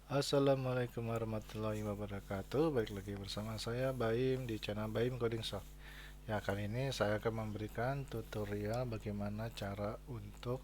Assalamualaikum warahmatullahi wabarakatuh. Balik lagi bersama saya Baim di channel Baim Coding Shop. Ya, kali ini saya akan memberikan tutorial bagaimana cara untuk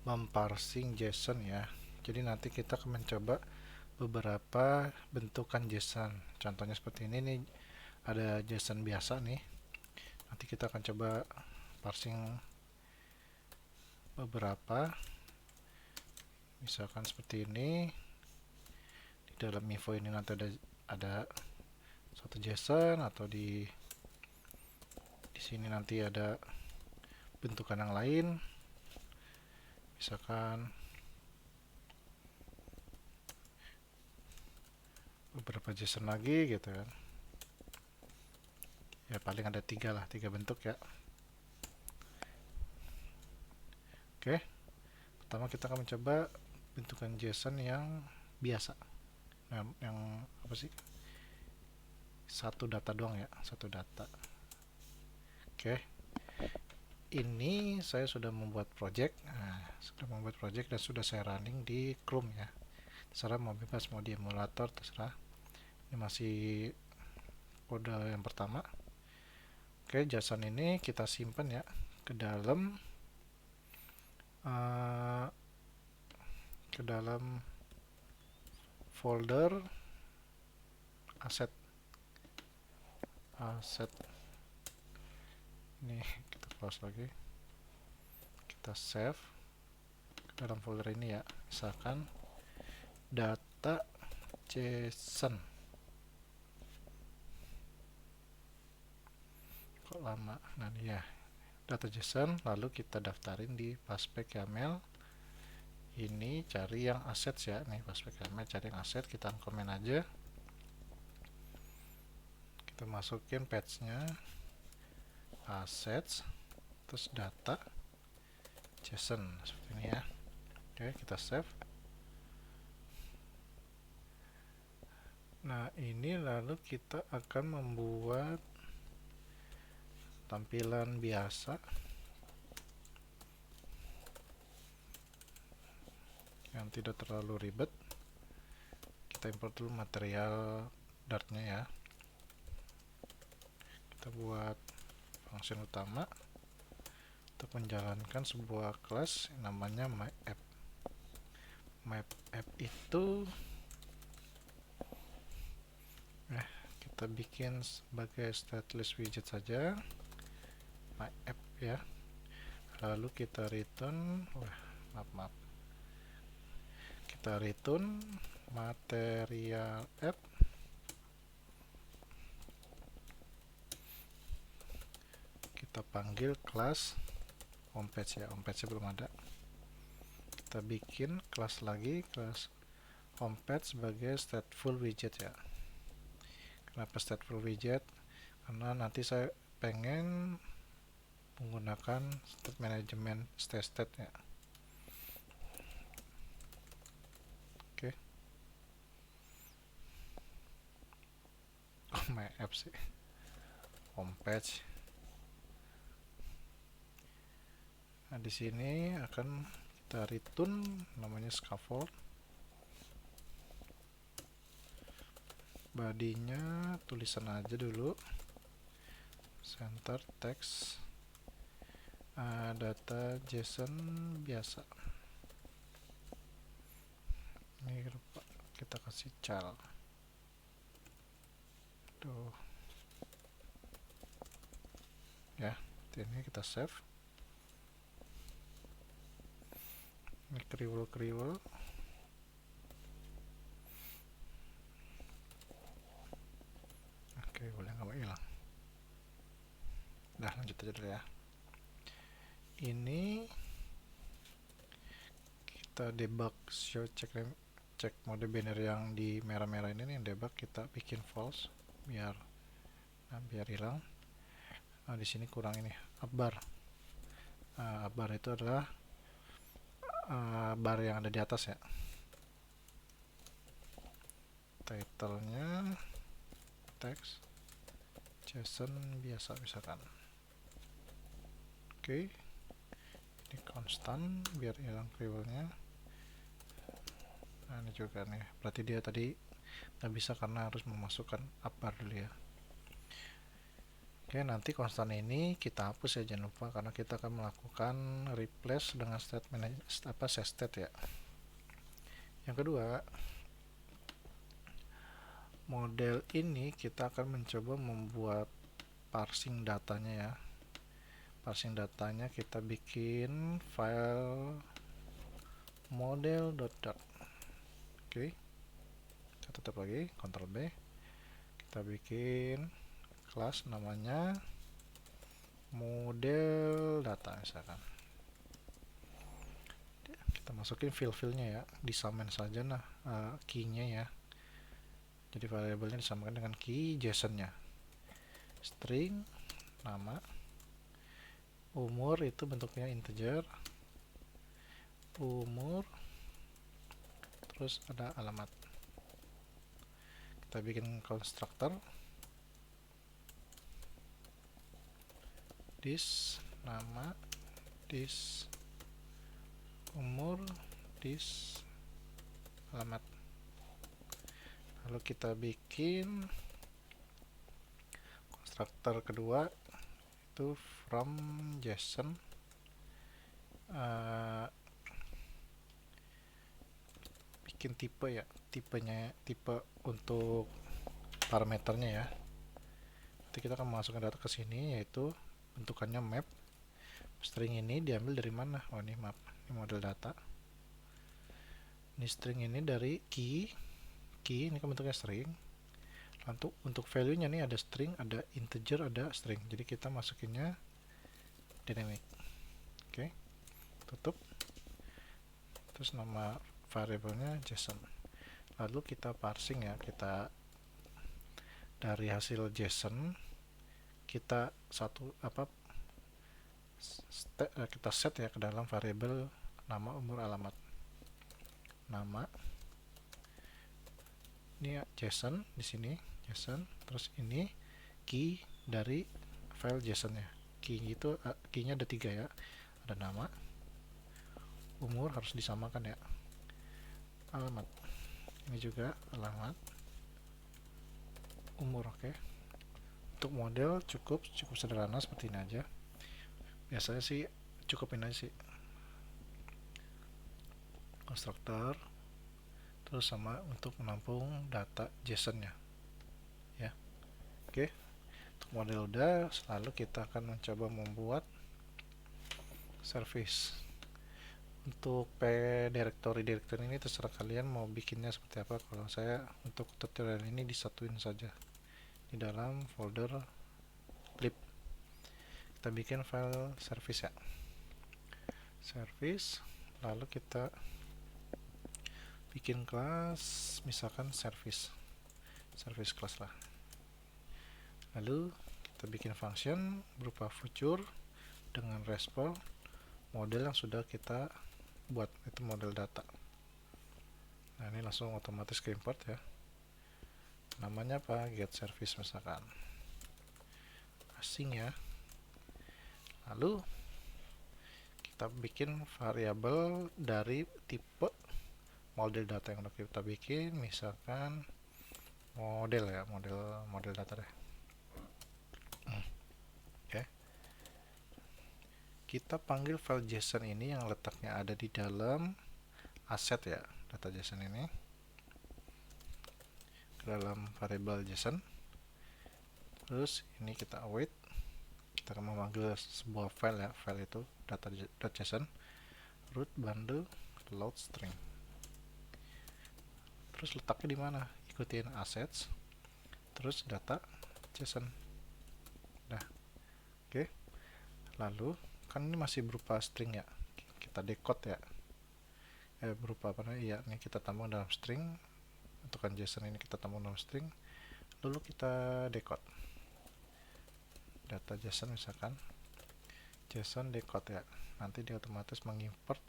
memparsing JSON ya. Jadi nanti kita akan mencoba beberapa bentukan JSON. Contohnya seperti ini nih, ada JSON biasa nih. Nanti kita akan coba parsing beberapa. Misalkan seperti ini. Di dalam info ini nanti ada satu JSON, atau di sini nanti ada bentukan yang lain, misalkan beberapa JSON lagi gitu kan. Ya paling ada tiga bentuk ya. Oke, pertama kita akan mencoba bentukan JSON yang biasa, yang apa sih, satu data doang ya, satu data. Oke, ini saya sudah membuat project. Dan sudah saya running di Chrome ya. Terserah, mau bebas, mau di emulator, terserah. Ini masih kode yang pertama. Oke, JSON ini kita simpan ya ke dalam uh, ke dalam folder aset. Ini kita close lagi, kita save ke dalam folder ini ya, misalkan data JSON. Kok lama? Nah ini ya, data JSON, lalu kita daftarin di Fastpack YAML. Ini cari yang aset ya, nih Fastpack YAML, cari yang aset, kita komen aja, kita masukin patch-nya, assets, terus data JSON seperti ini ya. Oke, kita save. Nah ini lalu kita akan membuat tampilan biasa yang tidak terlalu ribet. Kita import dulu material dartnya ya. Kita buat function utama untuk menjalankan sebuah kelas yang namanya myapp. Myapp itu kita bikin sebagai stateless widget saja, myapp ya. Lalu kita return, maaf, kita return material app. Kita panggil kelas homepage ya, homepage belum ada. Kita bikin kelas lagi, kelas homepage sebagai stateful widget ya. Kenapa stateful widget? Karena nanti saya pengen menggunakan state management state ya. Oke. My app sih, homepage. Nah di sini akan kita return namanya scaffold. Badinya tulisan aja dulu, center text, data JSON biasa. Ini kita kasih cal. Tuh ya, ini kita save. Ini kriwel. Oke, boleh nggak mau hilang. Nah lanjut aja dulu ya. Ini kita debug show cek mode banner yang di merah-merah ini nih, debug kita bikin false biar hilang. Nah di sini kurang ini upbar. Upbar itu adalah bar yang ada di atas ya. Title-nya text JSON biasa misalkan. Oke, ini konstan biar hilang kriwelnya. Nah ini juga nih, berarti dia tadi nggak bisa karena harus memasukkan upper dulu ya. Oke, nanti konstan ini kita hapus ya, jangan lupa, karena kita akan melakukan replace dengan statement set state ya. Yang kedua, model ini kita akan mencoba membuat parsing datanya ya. Parsing datanya kita bikin file model.dot. Oke, kita tutup lagi, Ctrl B. Kita bikin kelas namanya model data misalkan. Kita masukin fill-fillnya ya, disamain saja nah key-nya ya. Jadi variabelnya disamakan dengan key JSON-nya. String, nama, umur itu bentuknya integer, umur, terus ada alamat. Kita bikin constructor this nama, this umur, this alamat. Lalu kita bikin constructor kedua itu from JSON bikin tipe ya, tipe untuk parameternya ya. Nanti kita akan masukkan data ke sini, yaitu bentukannya map. String ini diambil dari mana? Oh ini map, ini model data. Ini string ini dari key ini kan bentuknya string. Lalu untuk value-nya nih ada string, ada integer, ada string. Jadi kita masukinnya dynamic. Oke, tutup. Terus nama variabelnya JSON. Lalu kita parsing ya, kita dari hasil JSON kita kita set ya ke dalam variabel nama, umur, alamat. Nama ini ya, JSON di sini JSON, terus ini key dari file JSON-nya. Key-nya ada 3 ya, ada nama, umur harus disamakan ya, alamat ini juga alamat, umur. Oke. Untuk model cukup sederhana seperti ini aja. Biasanya sih cukupin aja sih konstruktor, terus sama untuk menampung data JSON-nya ya. Oke, untuk model udah, lalu kita akan mencoba membuat service. Untuk directory ini terserah kalian mau bikinnya seperti apa. Kalau saya untuk tutorial ini disatuin saja di dalam folder lib. Kita bikin file service ya, service, lalu kita bikin kelas misalkan service class lah. Lalu kita bikin function berupa future dengan respond model yang sudah kita buat, itu model data. Nah ini langsung otomatis ke import ya. Namanya apa? Get service misalkan, asing ya. Lalu kita bikin variabel dari tipe model data yang udah kita bikin, misalkan model ya, model data deh. Oke. Kita panggil file JSON ini yang letaknya ada di dalam aset ya, data JSON ini ke dalam variabel JSON. Terus ini kita await, kita akan memanggil sebuah file ya, file itu data.json root bundle load string. Terus letaknya di mana? Ikutin assets, terus data JSON. Nah, oke. Lalu kan ini masih berupa string ya, kita decode ya. Berupa apa namanya? Ya, ini kita tambah dalam string. Untuk kan JSON ini kita tambah dalam string. Lalu kita decode. Data JSON misalkan JSON decode ya. Nanti dia otomatis mengimport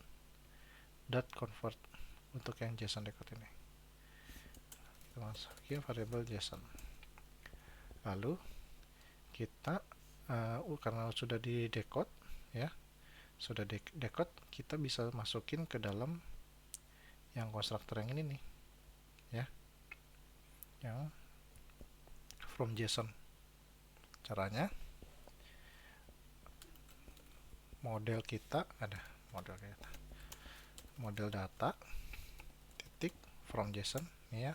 .convert untuk yang JSON decode ini. Kita masukin variabel JSON. Lalu kita karena sudah di decode ya, sudah decode, kita bisa masukin ke dalam yang konstruktor yang ini nih ya, yang from JSON. Caranya model kita ada model data titik from JSON ini ya,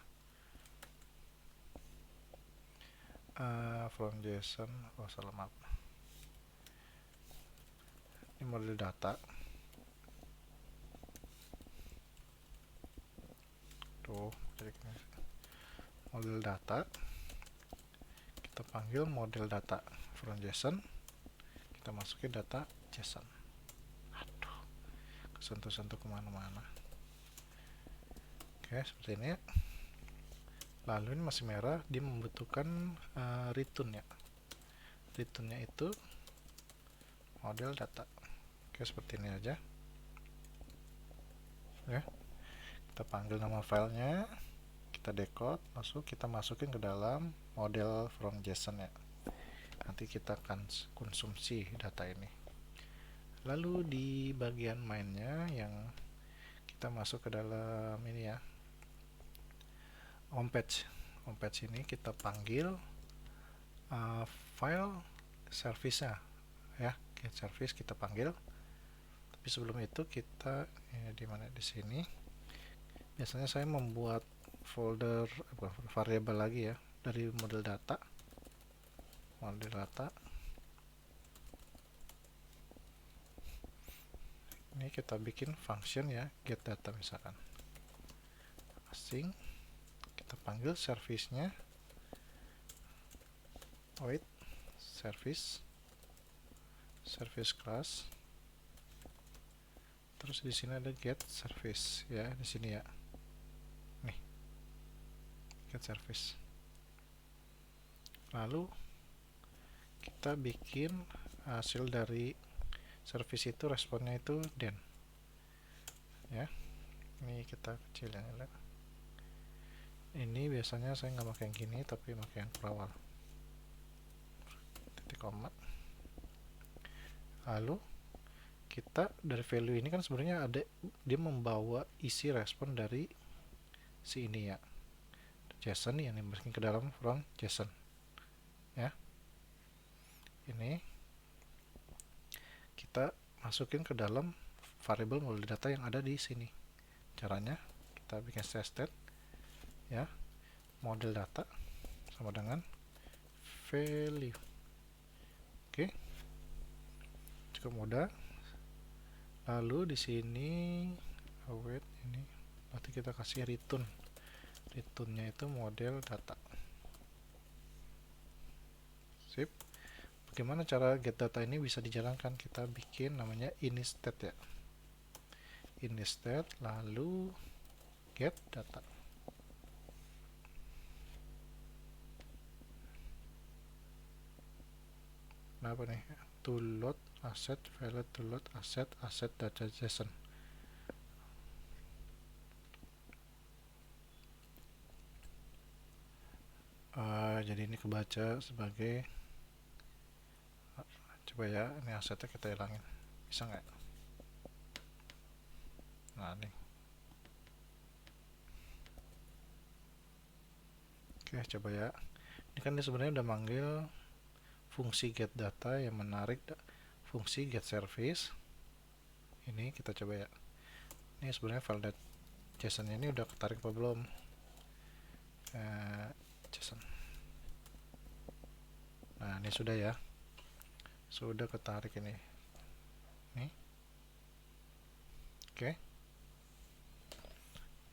from JSON, oh salah maaf, ini model data tuh, model data kita panggil model data from JSON, kita masukin data JSON. Aduh, kesentuh-sentuh kemana-mana. Oke, seperti ini ya. Lalu ini masih merah, dia membutuhkan return ya. Returnnya itu model data. Oke, seperti ini aja ya. Kita panggil nama filenya, kita decode, lalu kita masukin ke dalam model from JSON ya. Nanti kita akan konsumsi data ini. Lalu di bagian mainnya yang kita masuk ke dalam ini ya, home page ini kita panggil file service-nya ya, get service kita panggil. Tapi sebelum itu kita di mana, di sini biasanya saya membuat folder variabel lagi ya dari model data. Ini kita bikin function ya, get data misalkan asing, kita panggil service-nya void service class, terus di sini ada get service ya, di sini ya, nih get service. Lalu kita bikin hasil dari service itu, responnya itu then ya. Ini kita kecilin ya. Ini biasanya saya nggak pakai yang gini tapi pakai yang perawal titik koma. Lalu kita dari value ini kan sebenarnya ada, dia membawa isi respon dari si ini ya, JSON yang dimasukin ke dalam from JSON ya. Ini kita masukin ke dalam variable model data yang ada di sini. Caranya kita bikin state ya, model data sama dengan value. Oke, cukup mudah. Lalu di sini await ini berarti kita kasih returnnya itu model data. Sip. Bagaimana cara get data ini bisa dijalankan? Kita bikin namanya initstate ya, initstate lalu get data. Nah, apa nih? To load asset, value to load asset data JSON. Jadi ini kebaca sebagai, coba ya, ini asetnya kita hilangin, bisa nggak? Nah nih, oke coba ya. Ini kan dia sebenarnya udah manggil fungsi get data yang menarik fungsi get service. Ini kita coba ya. Ini sebenarnya file JSON ini udah ketarik apa belum? JSON. Nah ini sudah ya, sudah ketarik ini. Nih, oke.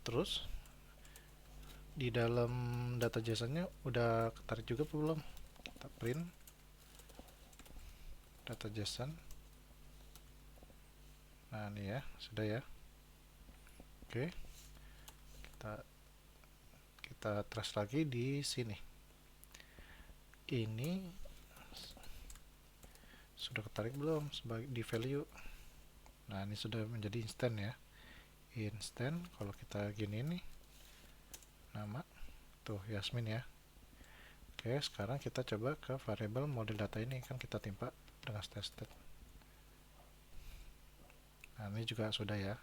Terus di dalam data JSON-nya udah ketarik juga apa belum? Kita print data JSON. Nah ini ya, sudah ya. Oke, kita trace lagi di sini. Ini sudah ketarik belum sebagai di value? Nah ini sudah menjadi instant ya, instant. Kalau kita gini nih, nama tuh Yasmin ya. Oke, sekarang kita coba ke variable model data ini, kan kita timpa dengan tested. Nah ini juga sudah ya.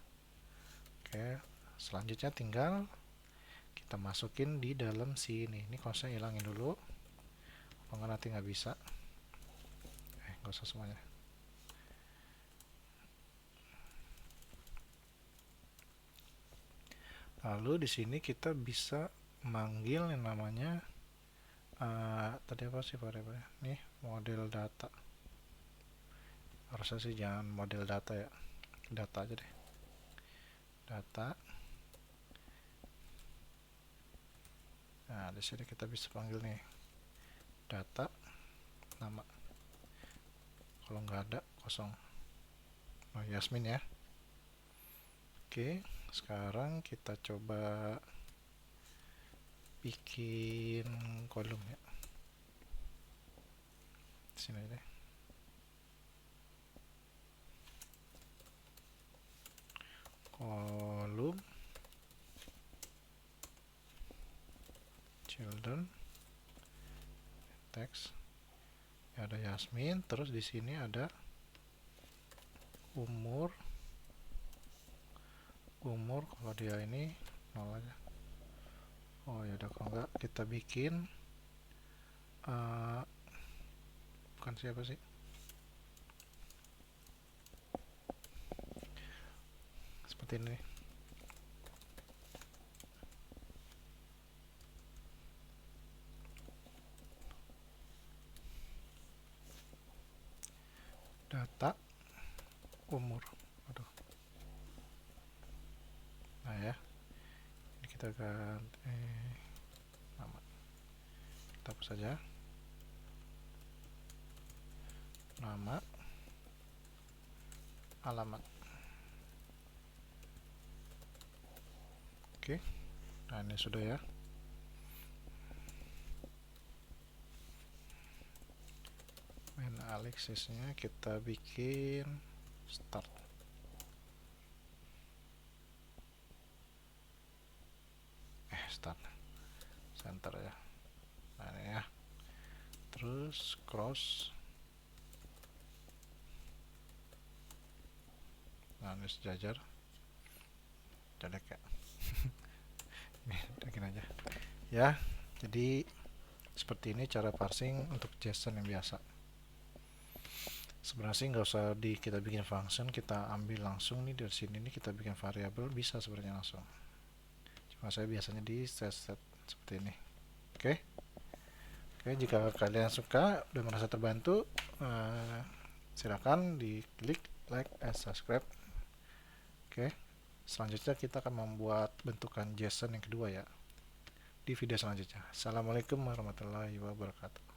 Oke, selanjutnya tinggal kita masukin di dalam sini. Ini konsepnya hilangin dulu, kalau nanti nggak bisa. Nggak usah semuanya. Lalu di sini kita bisa manggil yang namanya tadi apa sih variabelnya? Nih model data. Harusnya sih jangan model data ya, data aja deh. Data. Nah di sini kita bisa panggil nih data nama. Kalau nggak ada kosong. Oh, Yasmin ya. Oke, sekarang kita coba bikin kolom ya. Sini deh. Kolom children text. Ya, ada Yasmin, terus di sini ada umur. Kalau dia ini 0 aja. Oh ya udah, kalau enggak kita bikin bukan siapa sih, seperti ini. Data umur. Aduh. Nah ya, ini kita ganti nama. Kita hapus saja nama, alamat. Oke, nah ini sudah ya. Main Alexisnya kita bikin start. Start center ya. Nah ini ya. Terus cross. Nah ini sejajar. Jadi kayak ini bikin aja. Ya, jadi seperti ini cara parsing untuk JSON yang biasa. Sebenarnya sih nggak usah kita bikin function, kita ambil langsung nih dari sini nih, kita bikin variabel bisa sebenarnya langsung. Cuma saya biasanya di set seperti ini. Oke. Oke, jika kalian suka dan merasa terbantu, silakan diklik like and subscribe. Oke. Selanjutnya kita akan membuat bentukan JSON yang kedua ya, di video selanjutnya. Assalamualaikum warahmatullahi wabarakatuh.